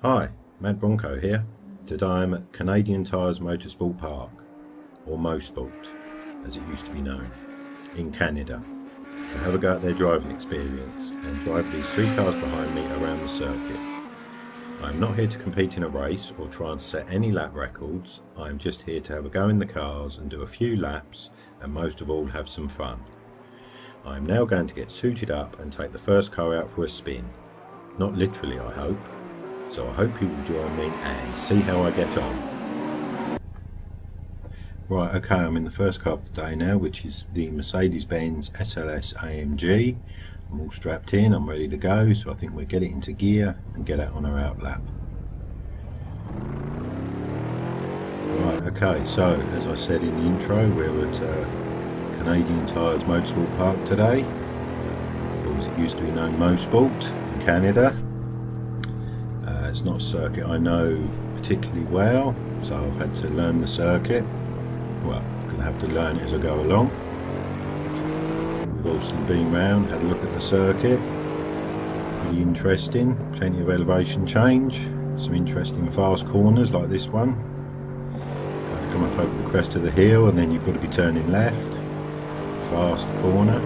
Hi, Madbronco here. Today I'm at Canadian Tire Motorsport Park, or Mosport as it used to be known, in Canada, to have a go at their driving experience and drive these three cars behind me around the circuit. I'm not here to compete in a race or try and set any lap records. I'm just here to have a go in the cars and do a few laps, and most of all have some fun. I'm now going to get suited up and take the first car out for a spin. Not literally, I hope. So I hope you will join me and see how I get on. Right, okay, I'm in the first car of the day now, which is the Mercedes-Benz SLS AMG. I'm all strapped in, I'm ready to go, so I think we'll get it into gear and get out on our out lap. Right, okay, so as I said in the intro, we're at Canadian Tire Motorsport Park today, or as it used to be known, Mosport in Canada. It's not a circuit I know particularly well, so I've had to learn the circuit. Well, I'm going to have to learn it as I go along. We've also been round, had a look at the circuit. Pretty interesting, plenty of elevation change, some interesting fast corners like this one. Got to come up over the crest of the hill and then you've got to be turning left. Fast corner,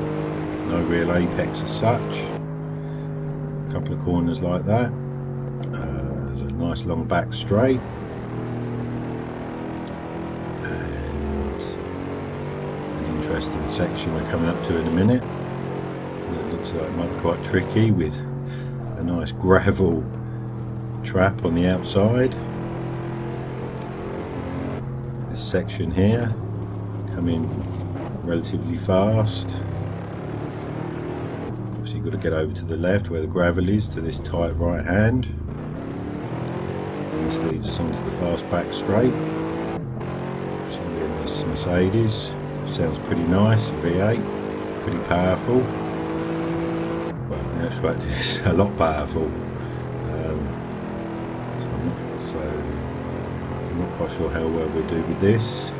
no real apex as such. A couple of corners like that. There's a nice long back straight, and an interesting section we're coming up to in a minute. It looks like it might be quite tricky with a nice gravel trap on the outside. This section here coming relatively fast. Obviously you've got to get over to the left where the gravel is, to this tight right hand. This leads us onto the fast back straight. So we're in this Mercedes, sounds pretty nice, V8, pretty powerful. Well, in actual fact it's a lot powerful. So I'm not quite sure how well we do with this.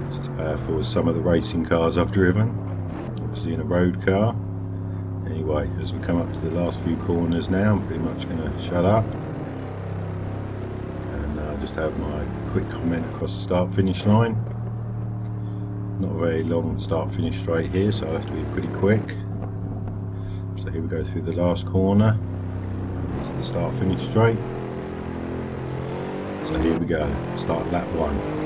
It's as powerful as some of the racing cars I've driven, obviously in a road car. Anyway, as we come up to the last few corners now, I'm pretty much going to shut up. Just have my quick comment across the start finish line. Not a very long start finish straight here, so I have to be pretty quick. So here we go through the last corner to the start finish straight. So here we go, start lap 1.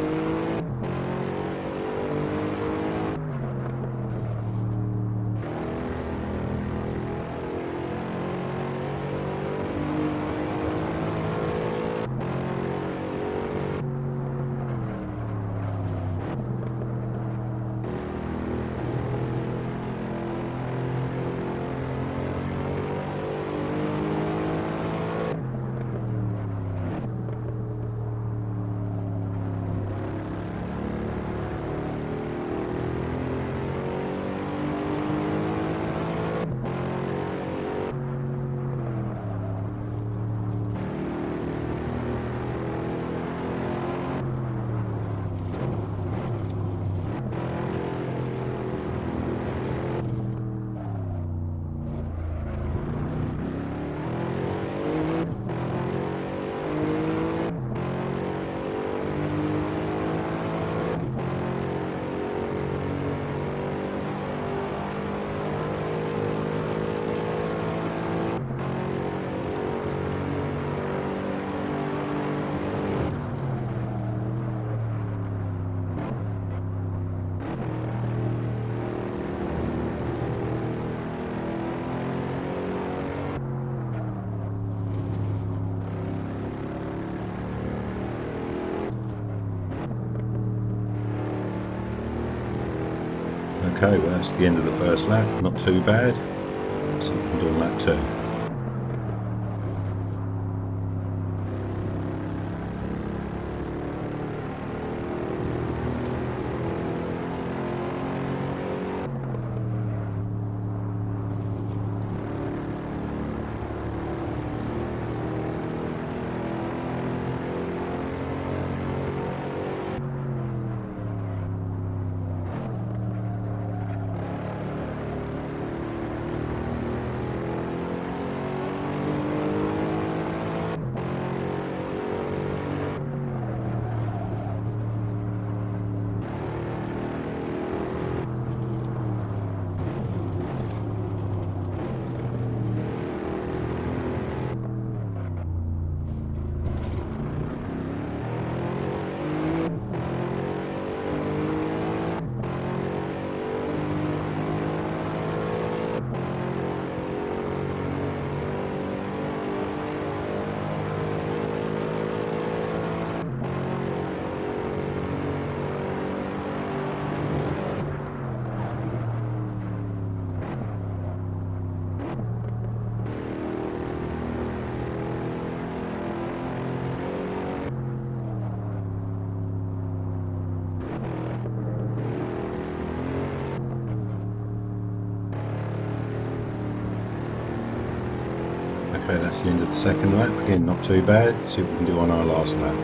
Okay, well that's the end of the first lap, not too bad. Let's see if we can do on lap 2. Okay, that's the end of the second lap. Again, not too bad. See what we can do on our last lap.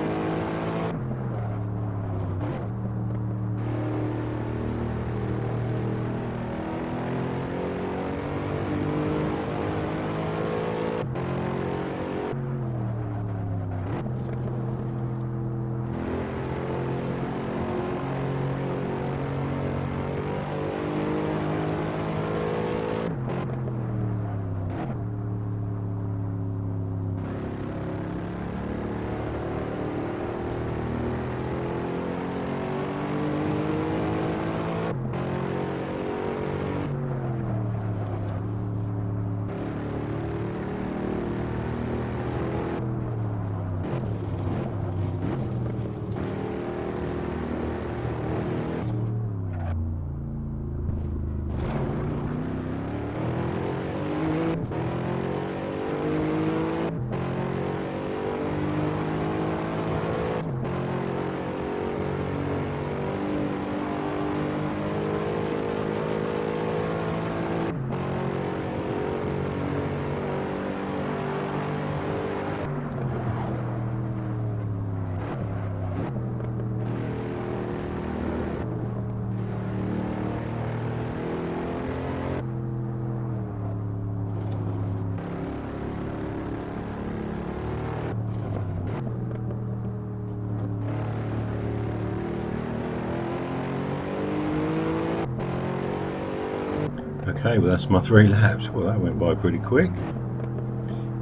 Okay, well that's my 3 laps. Well, that went by pretty quick.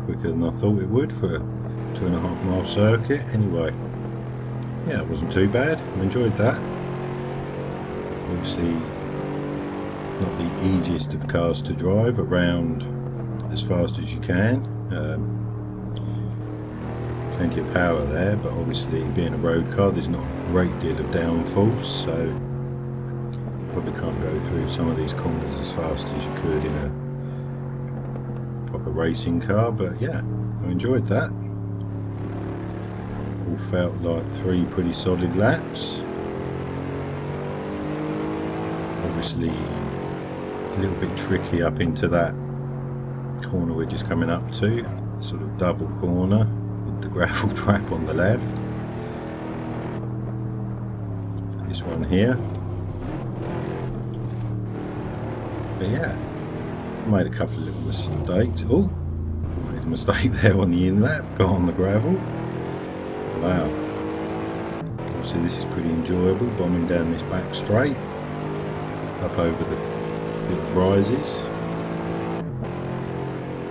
Quicker than I thought it would for a 2.5 mile circuit. Anyway, yeah, it wasn't too bad. I enjoyed that. Obviously, not the easiest of cars to drive around as fast as you can. Plenty of power there, but obviously being a road car, there's not a great deal of downforce, so probably can't go through some of these corners as fast as you could in a proper racing car. But yeah, I enjoyed that. All felt like 3 pretty solid laps. Obviously a little bit tricky up into that corner we're just coming up to, sort of double corner with the gravel trap on the left. This one here. But yeah, I made a couple of little mistakes. Oh, made a mistake there on the in lap, got on the gravel. Wow. Obviously this is pretty enjoyable, bombing down this back straight, up over the little rises.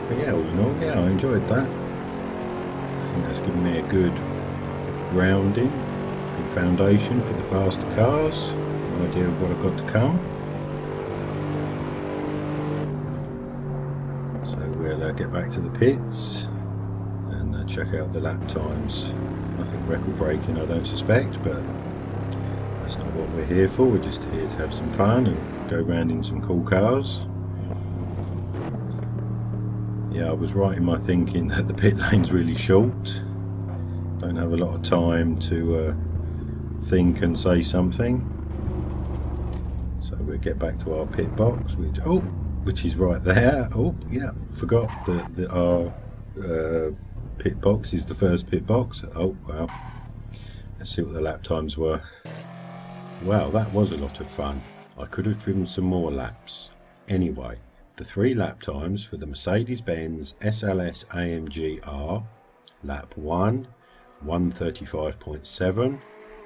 But yeah, all in all, yeah, I enjoyed that. I think that's given me a good grounding, good foundation for the faster cars, an idea of what I've got to come. So we'll get back to the pits and check out the lap times. Nothing record breaking, I don't suspect, but that's not what we're here for. We're just here to have some fun and go around in some cool cars. Yeah, I was right in my thinking that the pit lane's really short. Don't have a lot of time to think and say something. So we'll get back to our pit box, which is right there. Oh, yeah, forgot that our pit box is the first pit box. Oh, wow. Let's see what the lap times were. Wow, that was a lot of fun. I could have driven some more laps. Anyway, the 3 lap times for the Mercedes-Benz SLS AMG are: lap 1, 1:35.7,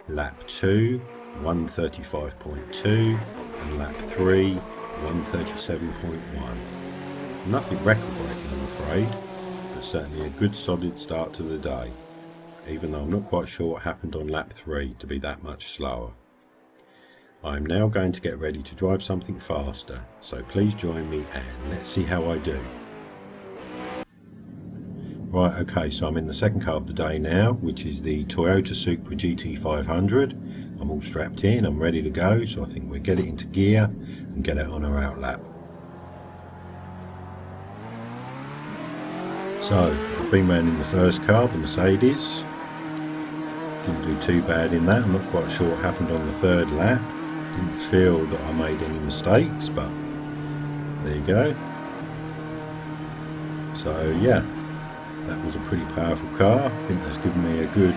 lap 2, 1:35.2, and lap 3, 1:37.1. Nothing record-breaking, I'm afraid, but certainly a good solid start to the day, even though I'm not quite sure what happened on lap 3 to be that much slower. I am now going to get ready to drive something faster, so please join me and let's see how I do. Right, okay, so I'm in the second car of the day now, which is the Toyota Supra GT500. I'm all strapped in, I'm ready to go, so I think we'll get it into gear and get it on our out lap. So, I've been round in the first car, the Mercedes, Didn't do too bad in that. I'm not quite sure what happened on the third lap. Didn't feel that I made any mistakes, but there you go. So yeah, that was a pretty powerful car. I think that's given me a good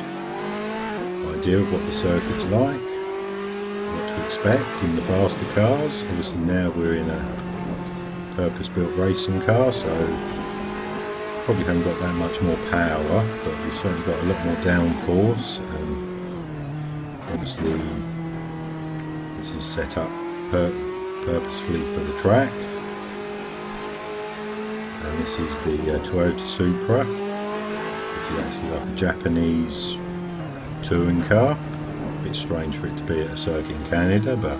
idea of what the circuit's like, what to expect in the faster cars. Obviously now we're in a purpose-built racing car, so probably haven't got that much more power, but we've certainly got a lot more downforce. Obviously this is set up purposefully for the track, and this is the Toyota Supra, which is actually like a Japanese touring car. A bit strange for it to be at a circuit in Canada, but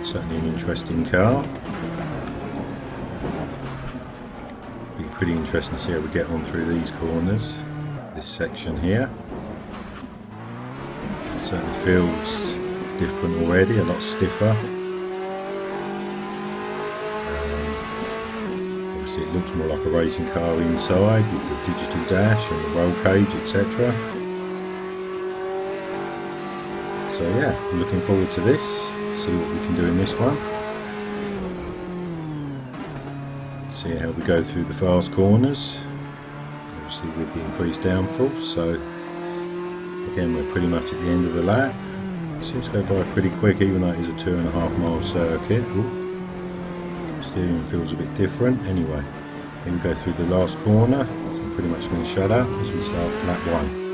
certainly an interesting car. Be pretty interesting to see how we get on through these corners, this section here. It certainly feels different already, a lot stiffer. Obviously it looks more like a racing car inside with the digital dash and the roll cage, etc. So yeah, I'm looking forward to this, see what we can do in this one. See how we go through the fast corners, obviously with the increased downforce. So again, we're pretty much at the end of the lap. Seems to go by pretty quick, even though it is a 2.5 mile circuit. Ooh, steering feels a bit different. Anyway, here we go through the last corner. I'm pretty much going to shut up as we start lap 1.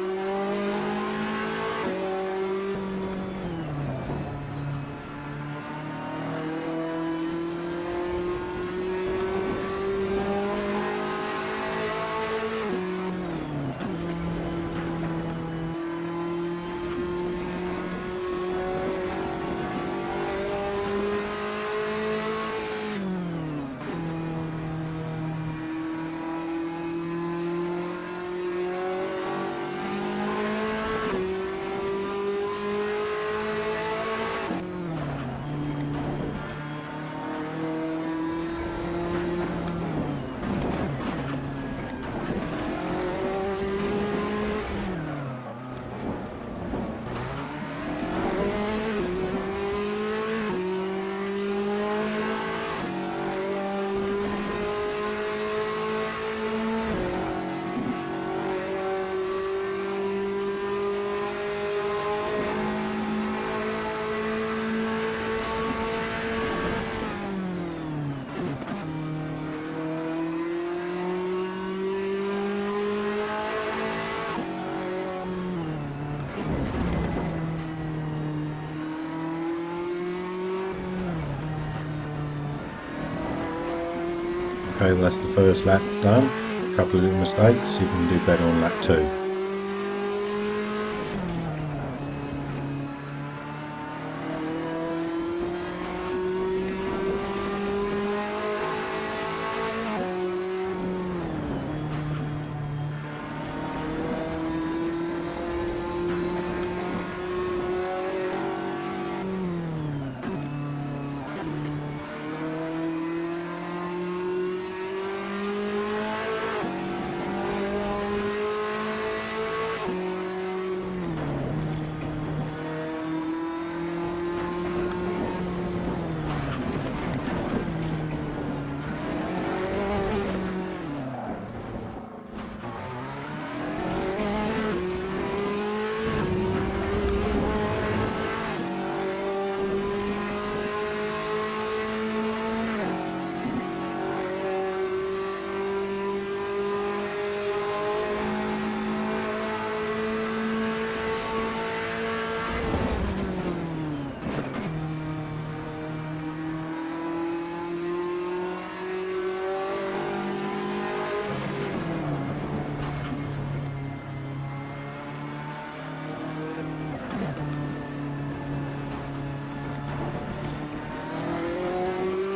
Okay, well that's the first lap done. A couple of little mistakes, see if we can do better on lap 2.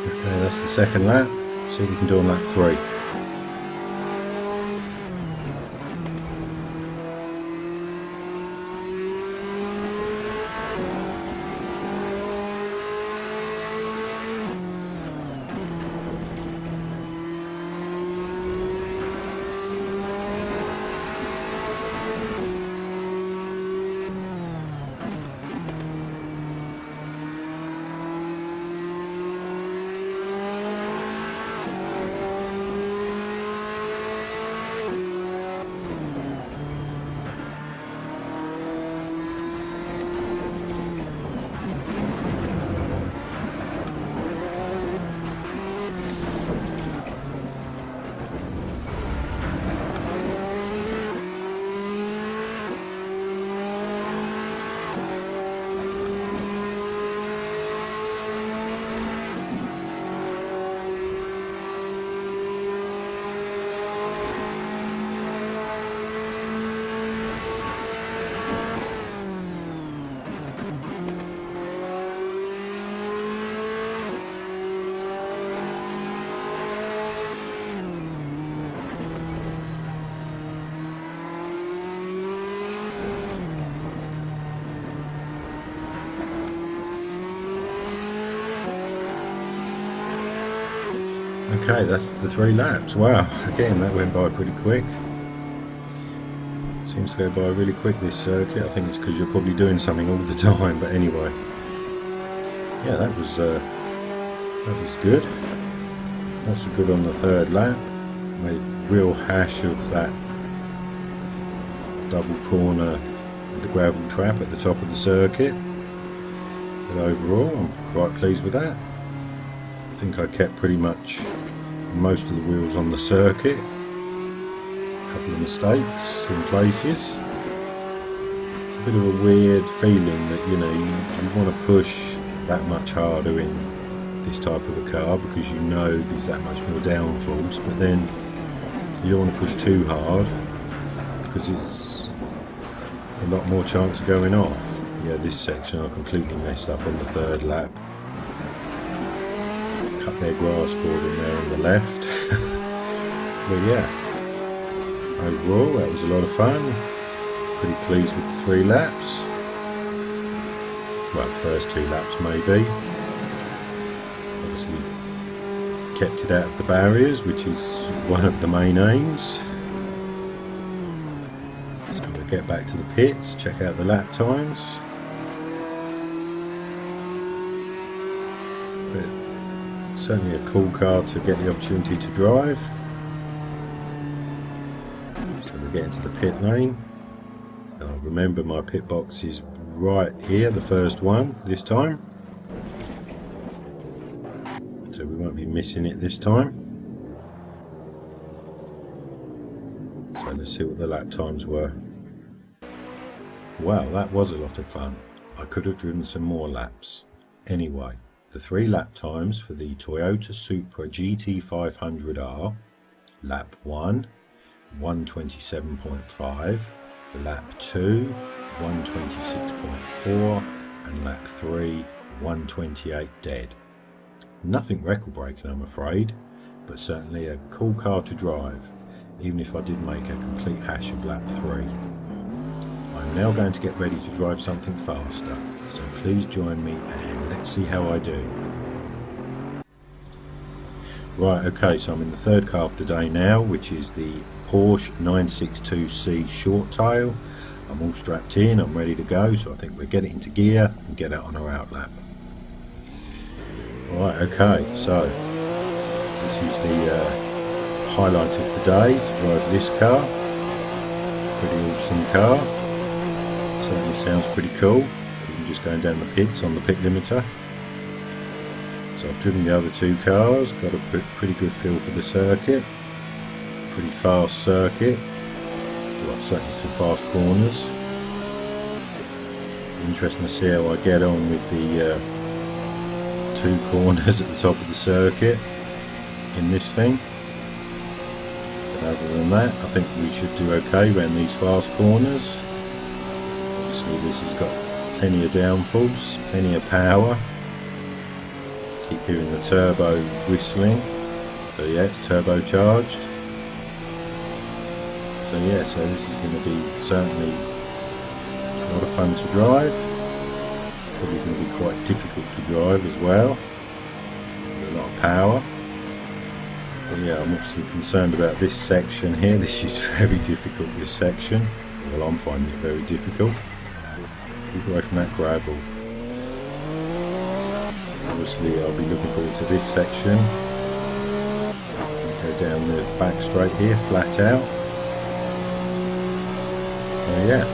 Okay, that's the second lap. See what we can do on lap 3. Okay, that's the 3 laps. Wow, again that went by pretty quick. Seems to go by really quick, this circuit. I think it's because you're probably doing something all the time, but anyway. Yeah, that was good. Lots of good on the 3rd lap. Made real hash of that double corner with the gravel trap at the top of the circuit. But overall, I'm quite pleased with that. I think I kept pretty much most of the wheels on the circuit. A couple of mistakes in places. It's a bit of a weird feeling that, you know, you want to push that much harder in this type of a car because you know there's that much more downforce, but then you don't want to push too hard because it's a lot more chance of going off. Yeah, this section I completely messed up on the 3rd lap. Cut their grass for them there on the left. But yeah, overall that was a lot of fun. Pretty pleased with the 3 laps. Well, the first 2 laps maybe. Obviously kept it out of the barriers, which is one of the main aims. So we'll get back to the pits, check out the lap times. But certainly a cool car to get the opportunity to drive. So we're getting to the pit lane. And I remember my pit box is right here, the first one this time. So we won't be missing it this time. So let's see what the lap times were. Wow, that was a lot of fun. I could have driven some more laps. Anyway, the 3 lap times for the Toyota Supra GT500 are: lap 1, 127.5, lap 2, 126.4, and lap 3, 128 dead. Nothing record breaking, I'm afraid, but certainly a cool car to drive, even if I did make a complete hash of lap 3. I'm now going to get ready to drive something faster, so please join me and let's see how I do. Right, okay, so I'm in the 3rd car of the day now, which is the Porsche 962C Short Tail. I'm all strapped in, I'm ready to go, so I think we'll get it into gear and get out on our outlap. Right, okay, so this is the highlight of the day, to drive this car. Pretty awesome car. Certainly sounds pretty cool. Even just going down the pits on the pit limiter. So I've driven the other 2 cars, got a pretty good feel for the circuit. Pretty fast circuit. Well, certainly some fast corners. Interesting to see how I get on with the 2 corners at the top of the circuit in this thing. But other than that, I think we should do okay around these fast corners. Obviously this has got plenty of downforce, plenty of power. Keep hearing the turbo whistling. So yeah, it's turbocharged. So yeah, so this is going to be certainly a lot of fun to drive. Probably going to be quite difficult to drive as well. With a lot of power. But yeah, I'm obviously concerned about this section here. This is very difficult, this section. Well, I'm finding it very difficult. Keep away from that gravel. Obviously I'll be looking forward to this section. Go down the back straight here, flat out. So yeah.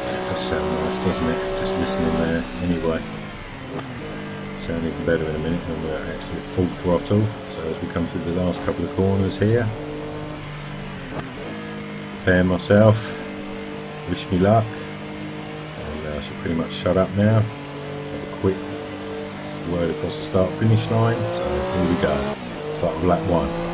That does sound nice, doesn't it? Just listening there. Anyway. Sound even better in a minute when we're actually at full throttle. So as we come through the last couple of corners here. Prepare myself, wish me luck, and I should pretty much shut up now. Have a quick word across the start finish line. So here we go. Start with lap 1.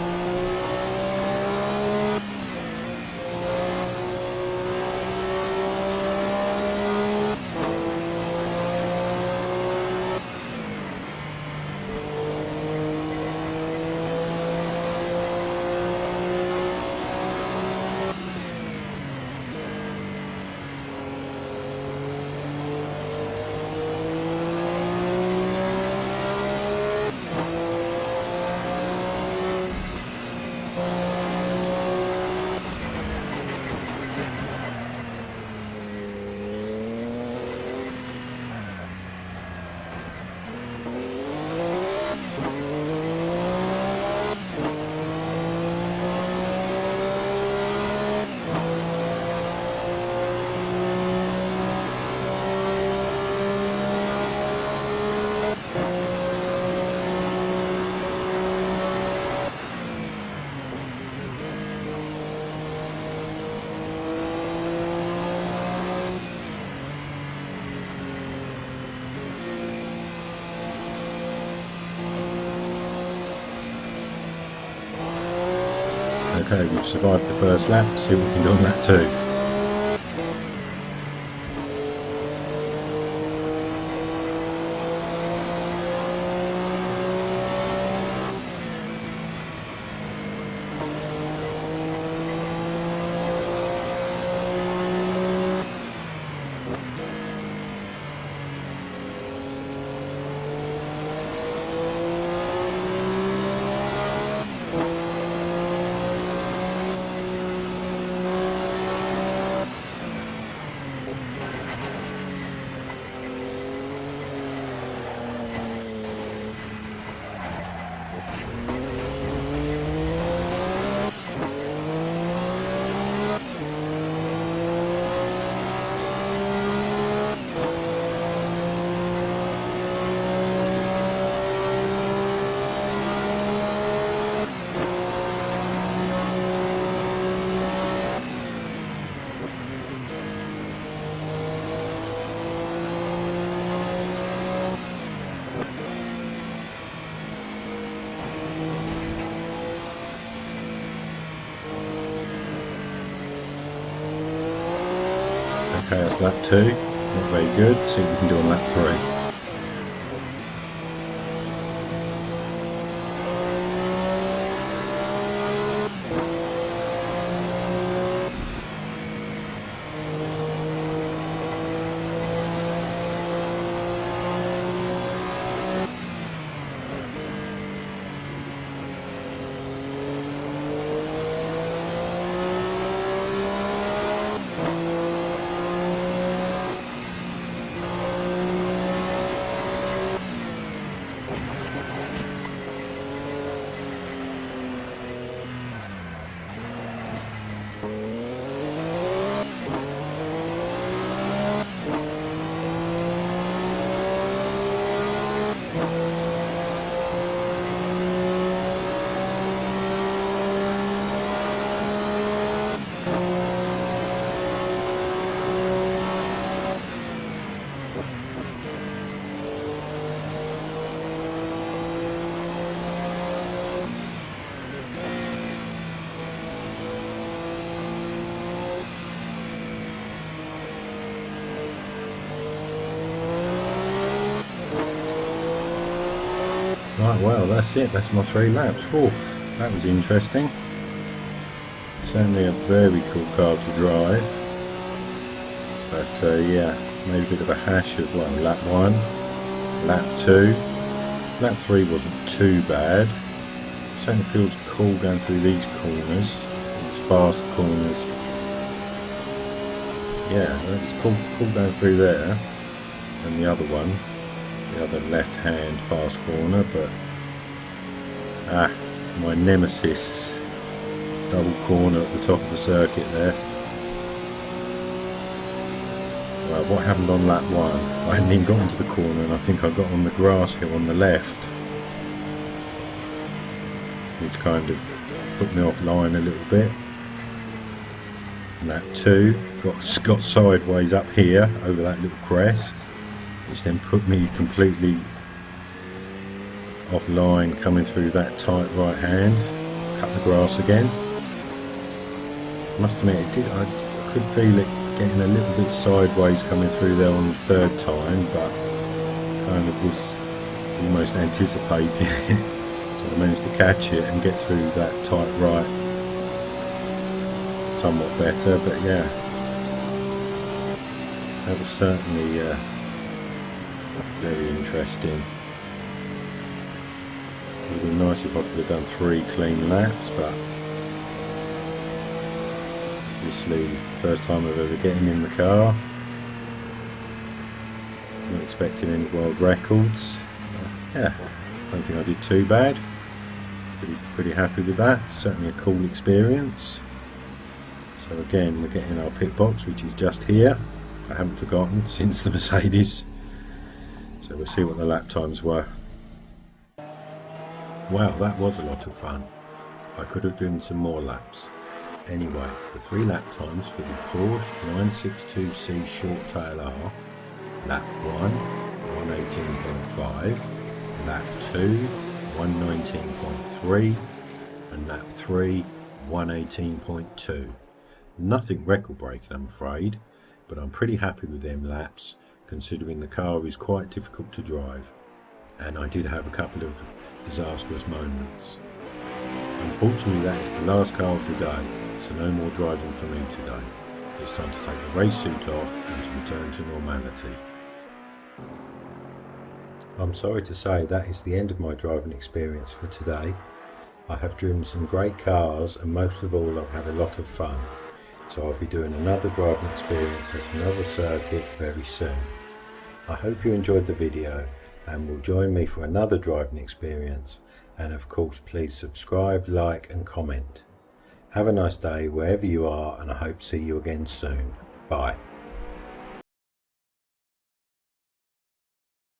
Okay, we've survived the first lap. Let's see what we can do on lap 2. Okay, that's lap 2. Not very good. See what we can do on lap 3. Right, well, that's it. That's my 3 laps. Oh, that was interesting. Certainly a very cool car to drive. But yeah, maybe a bit of a hash of, well, lap 1, lap 2. Lap 3 wasn't too bad. Certainly feels cool going through these corners, these fast corners. Yeah, it's cool going through there. And the other one, the other left hand fast corner, but my nemesis double corner at the top of the circuit there. Well, what happened on lap 1? I hadn't even got into the corner, and I think I got on the grass hill on the left, which kind of put me offline a little bit. Lap 2 got sideways up here over that little crest, which then put me completely offline coming through that tight right hand. Cut the grass again. Must admit, it did. I could feel it getting a little bit sideways coming through there on the 3rd time, but kind of was almost anticipating it. So I managed to catch it and get through that tight right somewhat better. But yeah, that was certainly very interesting. It would be nice if I could have done 3 clean laps, but obviously first time I've ever getting in the car. Not expecting any world records. Yeah, I don't think I did too bad. Pretty happy with that. Certainly a cool experience. So again, we're getting our pit box, which is just here. I haven't forgotten since the Mercedes. So we'll see what the lap times were. Wow, that was a lot of fun. I could have driven some more laps. Anyway, the 3 lap times for the Porsche 962C Short Tail R. Lap 1, 118.5. Lap 2, 119.3. And lap 3, 118.2. Nothing record breaking, I'm afraid, but I'm pretty happy with them laps considering the car is quite difficult to drive, and I did have a couple of disastrous moments. Unfortunately, that is the last car of the day, so no more driving for me today. It's time to take the race suit off and to return to normality. I'm sorry to say that is the end of my driving experience for today. I have driven some great cars, and most of all I've had a lot of fun, so I'll be doing another driving experience at another circuit very soon. I hope you enjoyed the video and will join me for another driving experience, and of course please subscribe, like and comment. Have a nice day wherever you are, and I hope to see you again soon. Bye.